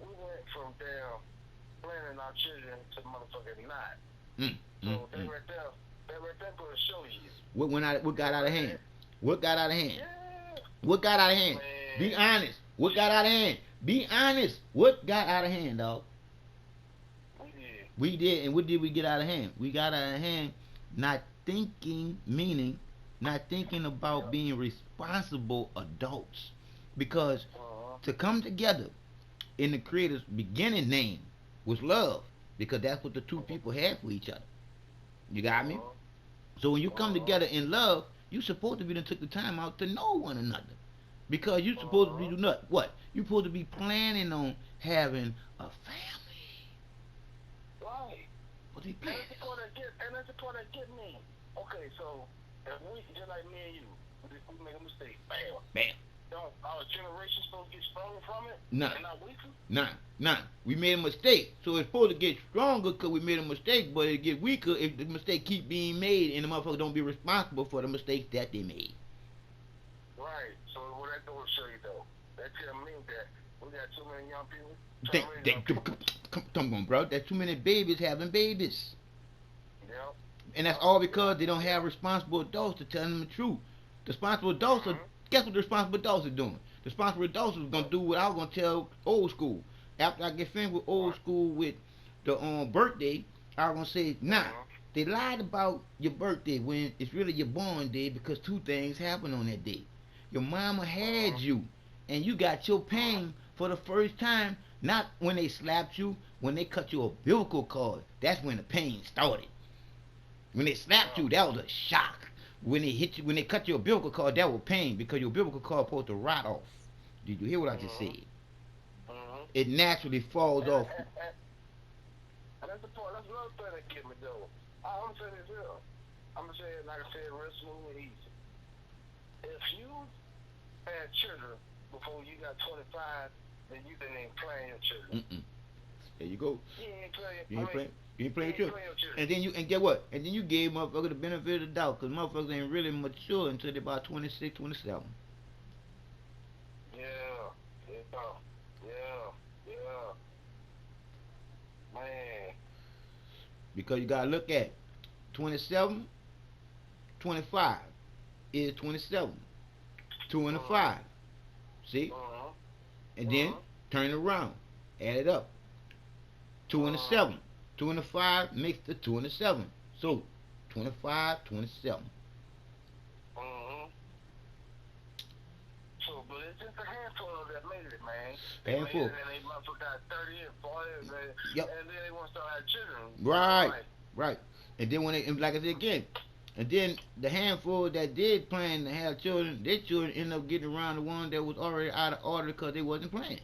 we went from damn planning our children to motherfucking not? So they right there gonna show you. What got out of hand? What got out of hand? Yeah. What got out of hand? Man. Be honest. What got out of hand? Be honest. What got out of hand, dog? We did, and what did we get out of hand? We got out of hand not thinking, meaning not thinking about being responsible adults. Because to come together in the Creator's beginning name was love, because that's what the two people had for each other. You got me? So when you come together in love, you supposed to be done took the time out to know one another. Because you supposed to be doing what? You supposed to be planning on having a family. Right. What do you plan? And that's the part that get me. Okay, so if we, just like me and you, we make a mistake, bam. Don't our generation supposed to get stronger from it? Nah. And not weaker? Nah. We made a mistake. So it's supposed to get stronger because we made a mistake, but it get weaker if the mistake keep being made and the motherfuckers don't be responsible for the mistakes that they made. Right. So what that goes to show you though? That tell me that we got too many young people. Come on, bro. There's too many babies having babies. Yep. And that's all because they don't have responsible adults to tell them the truth. The responsible adults are, guess what the responsible adults are doing? The responsible adults are going to do what I was going to tell old school. After I get finished with old school with the birthday, I was going to say, nah, they lied about your birthday when it's really your born day because two things happened on that day. Your mama had you, and you got your pain for the first time, not when they slapped you, when they cut your umbilical cord. That's when the pain started. When they slapped you, that was a shock. When they hit you, when they cut your umbilical cord, that was pain because your umbilical cord supposed to rot off. Did you hear what I just said? It naturally falls off. And that's the part. That's another thing that get me though. I'm gonna say this here. I'm gonna say it like I said, real smooth and easy. If you had children before you got 25, then you didn't even plan your children. There you go. You ain't playing. You ain't playing your children. And then and get what? And then you gave motherfuckers the benefit of the doubt because motherfuckers ain't really mature until they're about 26, 27. Yeah. Man. Because you gotta look at 27, 25 is 27. 2 and a 5. See? And then turn it around. Add it up. 2 and a 7. 2 and a 5 makes the 2 and a 7. So 25, 27. So, but it's just a handful of that made it, man. Handful. And they motherfuckers got 30 and 40, and then they want to start having children. Right. And then when they, and like I said again, and then the handful that did plan to have children, their children end up getting around the one that was already out of order because they wasn't playing.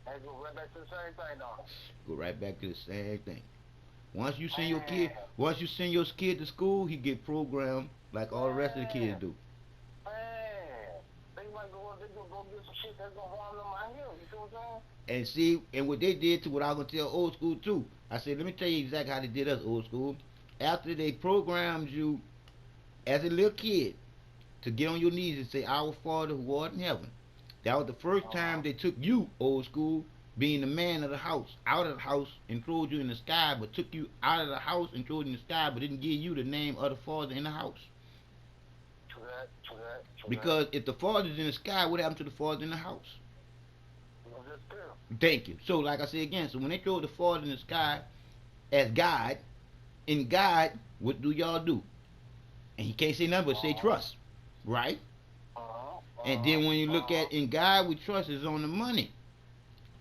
And go right back to the same thing, though. Go right back to the same thing. Once you send your kid to school, he get programmed like all the rest of the kids do. They might go get some shit that's gonna harm them out here. You see what I'm saying? And see, and what they did to what I was gonna tell old school too. I said, let me tell you exactly how they did us old school. After they programmed you as a little kid to get on your knees and say, "Our Father who art in heaven," that was the first time they took you, old school, being the man of the house, out of the house and threw you in the sky, but took you out of the house and threw you in the sky, but didn't give you the name of the Father in the house. True that. Because if the Father is in the sky, what happened to the Father in the house? Well, that's true. Thank you. So, like I said again, so when they throw the Father in the sky as God, in God, what do y'all do? And he can't say nothing but say trust, right? And then when you look at in God, we trust is on the money.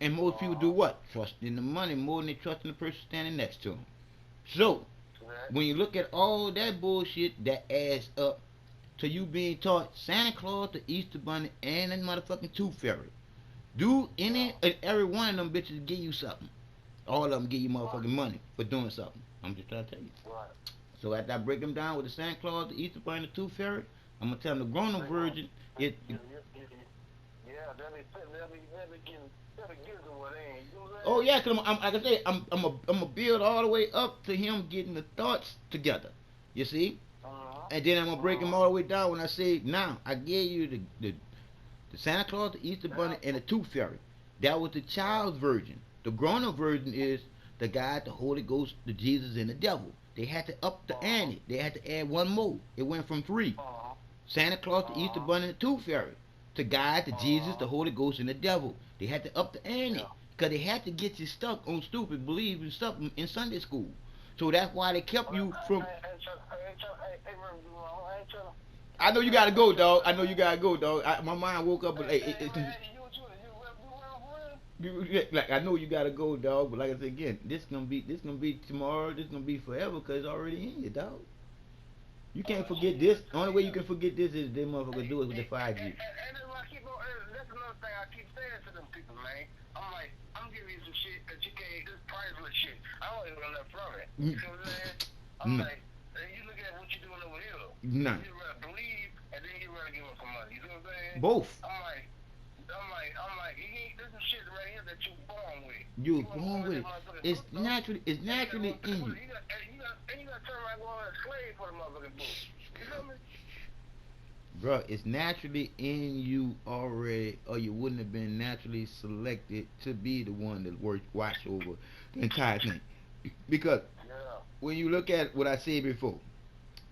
And most people do what? Trust in the money more than they trust in the person standing next to them. So, when you look at all that bullshit, that adds up to you being taught Santa Claus, the Easter Bunny, and that motherfucking Tooth Fairy. Do any and every one of them bitches give you something. All of them give you motherfucking money for doing something. I'm just trying to tell you. Right. So after I break them down with the Santa Claus, the Easter Bunny, the Tooth Fairy, I'm gonna tell them the grown-up version. Yeah, they'll be giving what they ain't. You know what I'm saying? Oh yeah, cause I'm like I say, I'm a build all the way up to him getting the thoughts together. You see, and then I'm gonna break them all the way down when I say, now I gave you the Santa Claus, the Easter Bunny, and the Tooth Fairy. That was the child's version. The grown-up version is the God, the Holy Ghost, the Jesus, and the devil. They had to up the ante. They had to add one more. It went from 3. Santa Claus, the Easter Bunny, and the Tooth Fairy. To God, the Jesus, the Holy Ghost, and the devil. They had to up the ante. Because they had to get you stuck on stupid believing something in Sunday school. So that's why they kept you from... I know you gotta go, dog. I know you gotta go, dog. My mind woke up, but like I know you gotta go, dog. But like I said again, this gonna be tomorrow. This gonna be forever because it's already in you, dog. You can't forget this. The only way you can forget this is them motherfuckers do it with the 5G. And that's another thing I keep saying to them people, man. I'm like, I'm giving you some shit that you can't. This priceless shit. I don't even know nothing from it. You know what I'm saying? I'm like, you look at what you're doing over here. Nah. You rather believe, and then you rather give them some money. You know what I'm saying? Both. I'm like, this is shit right here that you born with. You born with it. It's naturally in you. And you gotta turn around and go on a slave for the motherfucking book. You feel me? Bro, it's naturally in you already, or you wouldn't have been naturally selected to be the one that watch over the entire thing. Because when you look at what I said before,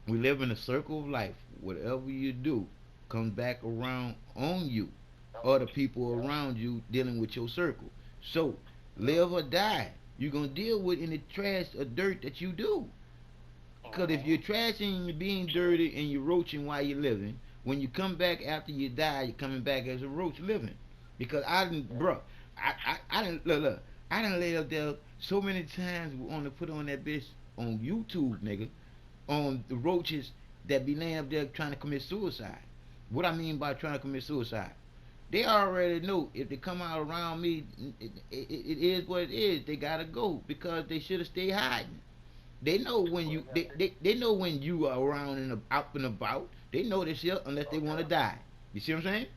we live in a circle of life. Whatever you do comes back around on you or the people around you dealing with your circle. So, live or die, you're going to deal with any trash or dirt that you do. Because if you're trashing and you're being dirty and you're roaching while you're living, when you come back after you die, you're coming back as a roach living. Because I didn't, bro, I didn't, look, I done lay up there so many times on to put on that bitch on YouTube, nigga, on the roaches that be laying up there trying to commit suicide. What I mean by trying to commit suicide, they already know if they come out around me, it is what it is. They gotta go because they should have stayed hiding. They know when you they know when you are around and out and about. They know this shit unless they want to die. You see what I'm saying?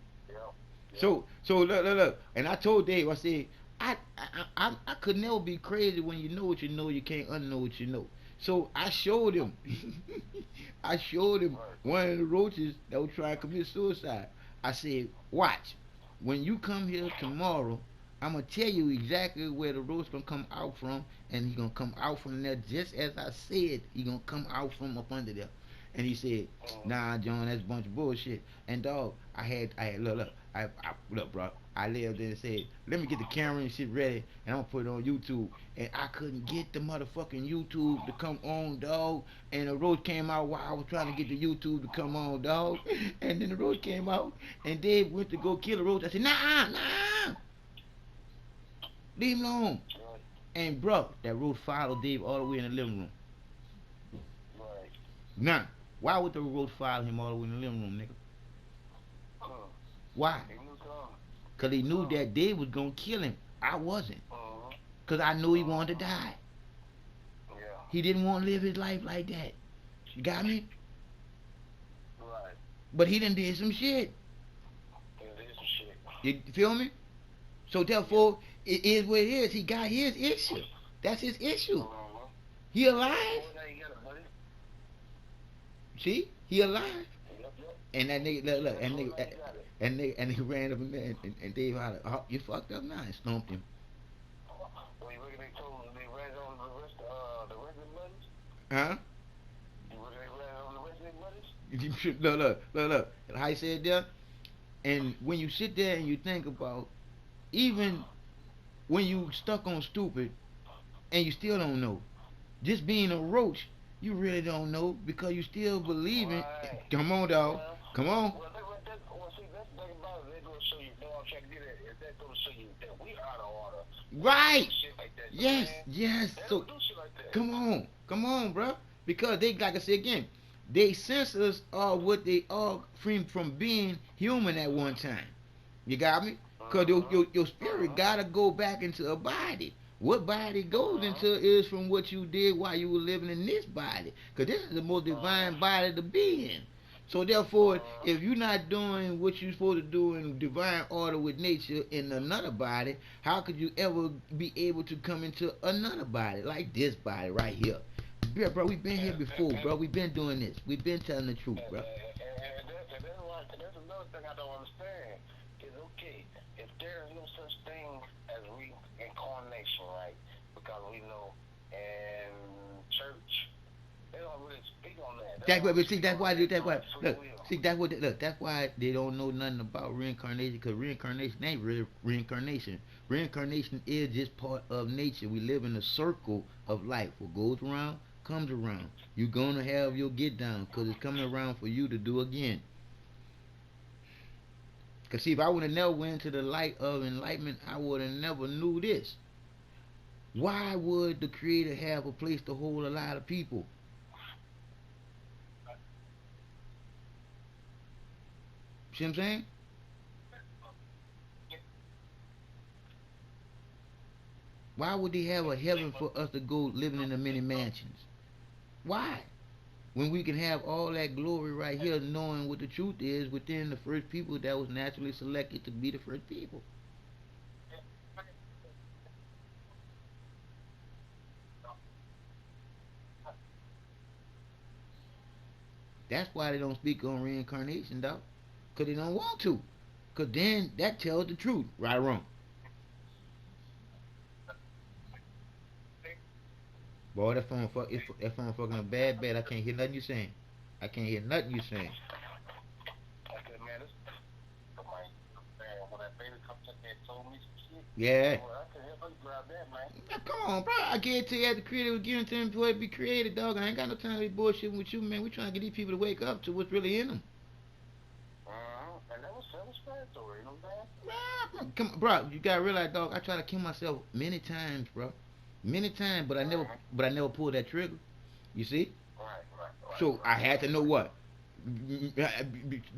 So look, and I told Dave, I said I could never be crazy when you know what you know. You can't unknow what you know. So I showed him, one of the roaches that was trying to commit suicide. I said, watch, when you come here tomorrow, I'm going to tell you exactly where the roach going to come out from, and he's going to come out from there just as I said he's going to come out from up under there. And he said, nah, John, that's a bunch of bullshit. And dog, I had look, bro, I lived there and said, let me get the camera and shit ready, and I'm going to put it on YouTube. And I couldn't get the motherfucking YouTube to come on, dog. And the roach came out while I was trying to get the YouTube to come on, dog. And then the roach came out, and Dave went to go kill the roach. I said, nah. Leave him alone. And bro, that roach followed Dave all the way in the living room. Now, why would the roach follow him all the way in the living room, nigga? Why? Because he knew that Dave was going to kill him. I wasn't. Because I knew he wanted to die. He didn't want to live his life like that. You got me? But he done did some shit. You feel me? So therefore, it is what it is. He got his issue. That's his issue. He alive. See? He alive. And that nigga, look, and nigga ran up in there and Dave hollered, oh, you fucked up now, and stomped him. Huh? Look. How you said there? And when you sit there and you think about, even when you stuck on stupid and you still don't know, just being a roach, you really don't know because you still believing. Right. Come on, dog. Well, Come on. see, that's the thing about it. They're going to show you, what I'm trying to get at is they're going to show you that we out of order. Right. Shit like that, Yes. man. Yes. They So don't do shit like that. come on, bro. Because they, like I said again, they senses are what they are from being human at one time. You got me? Because your spirit gotta go back into a body. What body goes into is from what you did while you were living in this body. Because this is the most divine body to be in. So therefore, if you're not doing what you're supposed to do in divine order with nature in another body, how could you ever be able to come into another body like this body right here? Yeah, bro, we've been here before, bro. We've been doing this. We've been telling the truth, bro. That's another thing I don't understand. Is okay, if there is no such thing as reincarnation, right? Because we know in church, they don't really speak on that. That's what. See, that's why. Look. See, that's why they don't know nothing about reincarnation. Because reincarnation ain't really reincarnation. Reincarnation is just part of nature. We live in a circle of life. What goes around comes around. You're gonna have your get down because it's coming around for you to do again. Because see, if I would have never went into the light of enlightenment, I would have never knew this. Why would the Creator have a place to hold a lot of people? See what I'm saying? Why would He have a heaven for us to go living in the many mansions? Why? When we can have all that glory right here, knowing what the truth is within the first people that was naturally selected to be the first people. That's why they don't speak on reincarnation, dog. Because they don't want to. Because then that tells the truth, right or wrong. Boy, that phone fucking a bad. I can't hear nothing you saying. I can't hear nothing you saying. Okay, man, this when that baby comes in there and told me some shit. Yeah. Well, I can help you grab that, man. Now, come on, bro. I guarantee you, as the creator was giving to him before it be created, dog. I ain't got no time to be bullshitting with you, man. We trying to get these people to wake up to what's really in them. And that was self-explanatory, you know what I'm saying? Come on, bro. You gotta realize, dog. I try to kill myself many times, bro. Many times, but I never pulled that trigger. You see? Right. So I had to know what?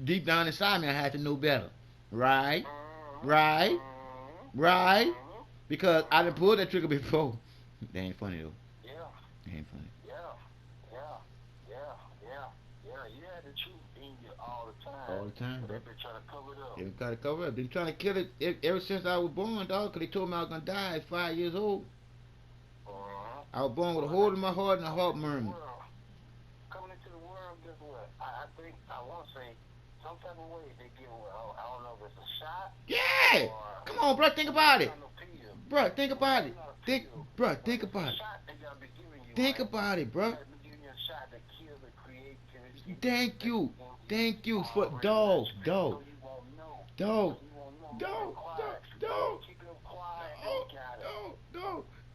Deep down inside me, I had to know better. Right? Because I done pulled that trigger before. That ain't funny though. Yeah. That ain't funny. Yeah. You had the truth in you all the time. All the time, bro. They've been trying to cover it up. They gotta cover it up. They trying to kill it ever since I was born, dog. Because they told me I was gonna die at 5 years old. I was born with a hole in my heart and a heart murmur. Coming into the world, guess what? I think, I want to say, some type of way they give, I don't know if it's a shot. Yeah! Come on, bro, think about it. Bro, think about it. Think about it. Think about it, bro. Thank you for dog.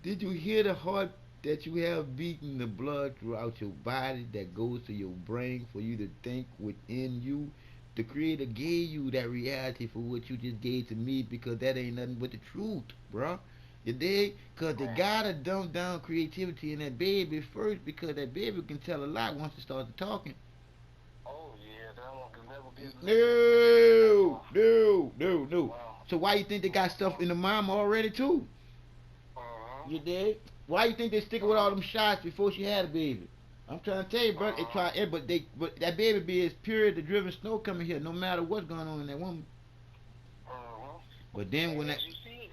Did you hear the heart that you have beating the blood throughout your body that goes to your brain for you to think within you? The Creator gave you that reality for what you just gave to me because that ain't nothing but the truth, bro. You dig? Because they gotta dumb down creativity in that baby first because that baby can tell a lot once it starts talking. Oh, yeah, that one can never be. No. Wow. So why you think they got stuff in the mama already too? You dig? Why you think they sticking with all them shots before she had a baby? I'm trying to tell you, bro. They try, but that baby be as pure as the driven snow coming here, no matter what's going on in that woman. But then when that, as you see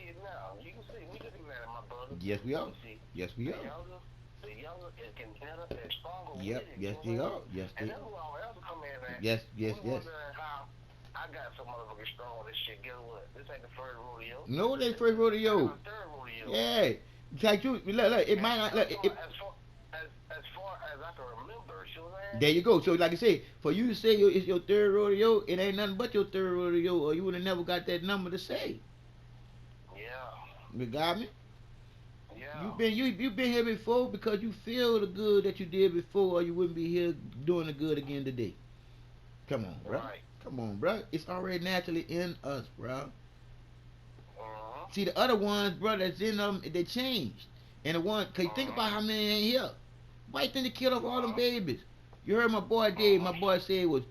it now, you can see we looking at it, my brother. Yes, we are. Yes, we are. The younger it can better and stronger. Yep. Yes, they are. Yes, they are. And that's where our elders come in at. Yes. How I got so motherfucking strong with this shit. Guess what? This ain't the first rodeo. No, this first rodeo. This is the third rodeo. Yeah. It's like you look. It might not look. As far as I can remember, see what I'm There saying? you go. So like I say, for you to say it's your third rodeo, it ain't nothing but your third rodeo, or you would have never got that number to say. Yeah. You got me? Yeah. You been here before because you feel the good that you did before, or you wouldn't be here doing the good again today. Come on, bro. Right. Come on, bro. It's already naturally in us, bro. Uh-huh. See the other ones, bro, that's in them, they changed. And the one, cause you think about how many ain't here. Why you think they killed off all them babies? You heard my boy Dave. My boy said it was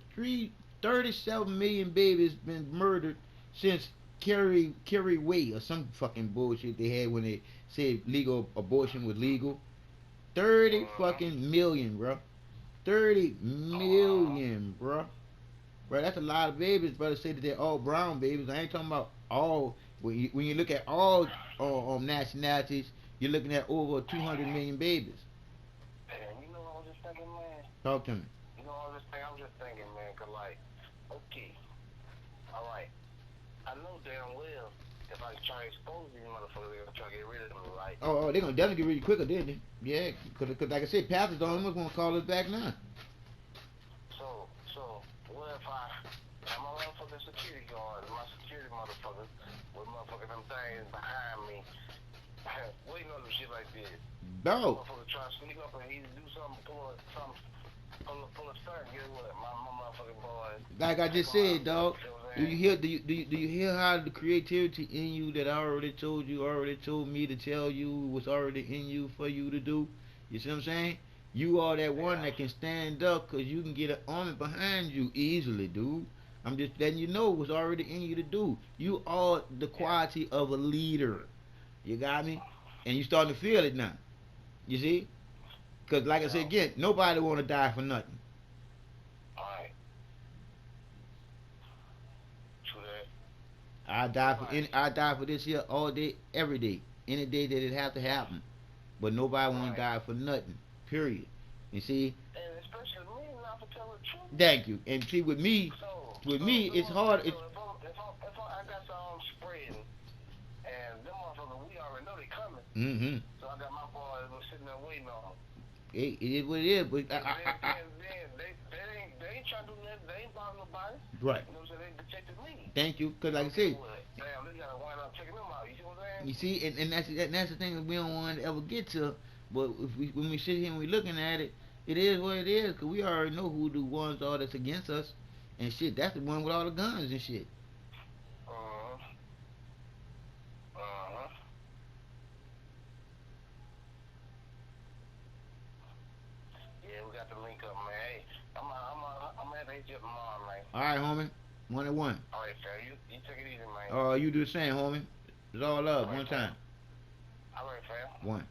37 million babies been murdered since Kerry Way or some fucking bullshit they had when they said legal abortion was legal. 30 fucking million, bro. 30 million, bro. Bro, that's a lot of babies. Brother say that they're all brown babies. I ain't talking about all. When you look at all nationalities, you're looking at over 200 million babies. And you know what I was just thinking, man? Talk to me. You know what I was just thinking, man, cause like, okay, all right, I know damn well if I try to expose these motherfuckers, they're gonna try to get rid of them, right? Oh, they're gonna definitely get rid of you quicker, didn't they? Yeah, cause like I said, pastors don't almost want to call us back now. So, what if I have my motherfucking security guards, my security motherfuckers, with motherfucking them things behind me, waiting on some shit like this? No. Motherfucker try to sneak up and he do something, pull a stunt, guess what? My motherfucking boys. Like I just said, dog. Do you hear? Do you hear how the creativity in you that I already told you, already told me to tell you was already in you for you to do? You see what I'm saying? You are that one that can stand up because you can get an army behind you easily, dude. I'm just letting you know what's already in you to do. You are the quality of a leader. You got me? And you starting to feel it now. You see? Because like I said again, nobody want to die for nothing. Alright. True that. I die for this here all day, every day, any day that it have to happen. But nobody want to die for nothing. Period. You see? And especially me, not to tell the truth. Thank you. And see, with me, it's hard. If I got some spreading, and them motherfuckers, we already know they coming. Mm-hmm. So I got my boys sitting there waiting on them. It is what it is. But they ain't trying to do nothing. They ain't bothering nobody. Right. You know what I'm saying? They protected me. Thank you. Because like I said, damn, they gotta wind up taking them out. You see what I'm saying? you see, and that's the thing that we don't want to ever get to. But if when we sit here and we looking at it, it is what it is. Because we already know who the ones are that's against us. And shit, that's the one with all the guns and shit. Yeah, we got to link up, man. Hey, I'm gonna have to hit you up tomorrow, man. All right, homie. 1-1. All right, fam. You take it easy, man. Oh, you do the same, homie. It's all love. One time. All right, fam. One.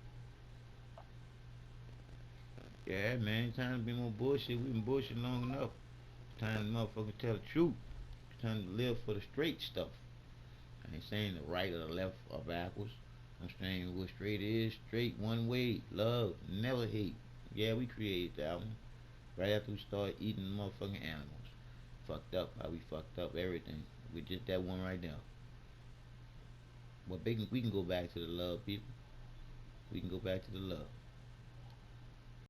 Yeah, man. Time to be more bullshit. We've been bullshit long enough. Time to motherfucking tell the truth. Time to live for the straight stuff. I ain't saying the right or the left or backwards. I'm saying what straight is. Straight, one way. Love. Never hate. Yeah, we created that one. Right after we started eating the motherfucking animals. Fucked up how we fucked up everything. We just that one right now. But we can go back to the love, people. We can go back to the love.